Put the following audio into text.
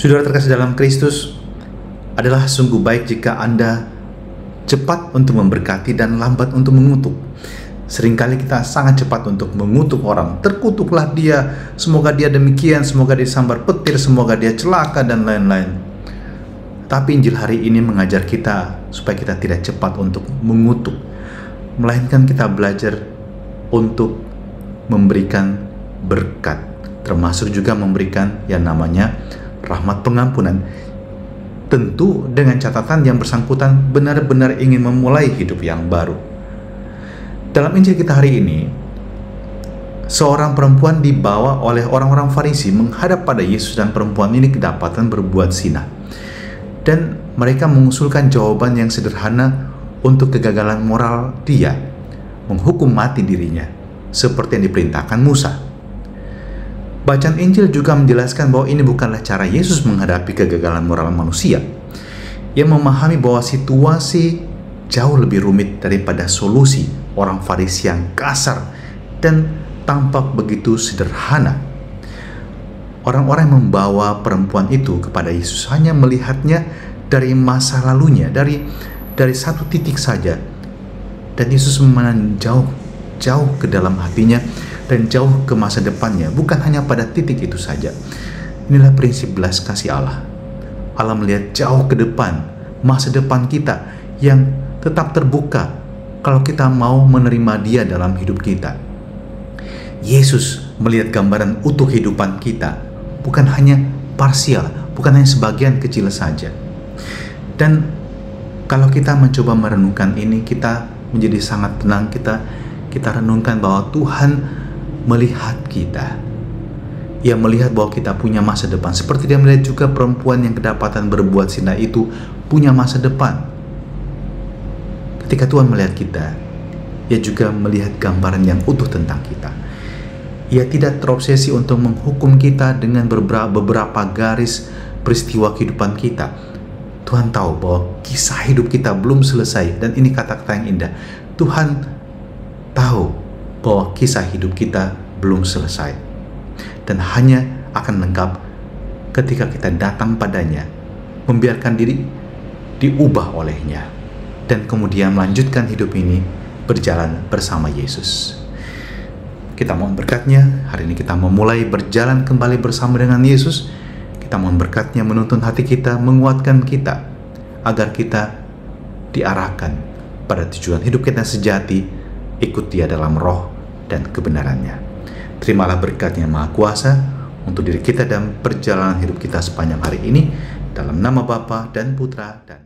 Saudara terkasih dalam Kristus, adalah sungguh baik jika Anda cepat untuk memberkati dan lambat untuk mengutuk. Seringkali kita sangat cepat untuk mengutuk orang. Terkutuklah dia, semoga dia demikian, semoga dia sambar petir, semoga dia celaka, dan lain-lain. Tapi Injil hari ini mengajar kita supaya kita tidak cepat untuk mengutuk, melainkan kita belajar untuk memberikan berkat, termasuk juga memberikan yang namanya rahmat pengampunan. Tentu dengan catatan yang bersangkutan benar-benar ingin memulai hidup yang baru. Dalam Injil kita hari ini, seorang perempuan dibawa oleh orang-orang Farisi menghadap pada Yesus, dan perempuan ini kedapatan berbuat zina. Dan mereka mengusulkan jawaban yang sederhana untuk kegagalan moral dia, menghukum mati dirinya, seperti yang diperintahkan Musa. Bacaan Injil juga menjelaskan bahwa ini bukanlah cara Yesus menghadapi kegagalan moral manusia. Ia memahami bahwa situasi jauh lebih rumit daripada solusi orang Farisi yang kasar dan tampak begitu sederhana. Orang-orang yang membawa perempuan itu kepada Yesus hanya melihatnya dari masa lalunya, dari satu titik saja. Dan Yesus memandang jauh ke dalam hatinya dan jauh ke masa depannya, bukan hanya pada titik itu saja. Inilah prinsip belas kasih Allah. Allah melihat jauh ke depan, masa depan kita yang tetap terbuka kalau kita mau menerima Dia dalam hidup kita. Yesus melihat gambaran utuh kehidupan kita, bukan hanya parsial, bukan hanya sebagian kecil saja. Dan kalau kita mencoba merenungkan ini, kita menjadi sangat tenang. Kita renungkan bahwa Tuhan melihat kita. Ia melihat bahwa kita punya masa depan, seperti Dia melihat juga perempuan yang kedapatan berbuat zina itu punya masa depan. Ketika Tuhan melihat kita, Ia juga melihat gambaran yang utuh tentang kita. Ia tidak terobsesi untuk menghukum kita dengan beberapa garis peristiwa kehidupan kita. Tuhan tahu bahwa kisah hidup kita belum selesai, dan ini kata-kata yang indah. Tuhan tahu bahwa kisah hidup kita belum selesai, dan hanya akan lengkap ketika kita datang padanya, membiarkan diri diubah olehnya, dan kemudian melanjutkan hidup ini berjalan bersama Yesus. Kita mohon berkat-Nya. Hari ini kita memulai berjalan kembali bersama dengan Yesus. Kita mohon berkat-Nya menuntun hati kita, menguatkan kita, agar kita diarahkan pada tujuan hidup kita sejati, ikut Dia dalam roh dan kebenarannya. Terimalah berkat-Nya Maha Kuasa untuk diri kita dan perjalanan hidup kita sepanjang hari ini, dalam nama Bapa dan Putra dan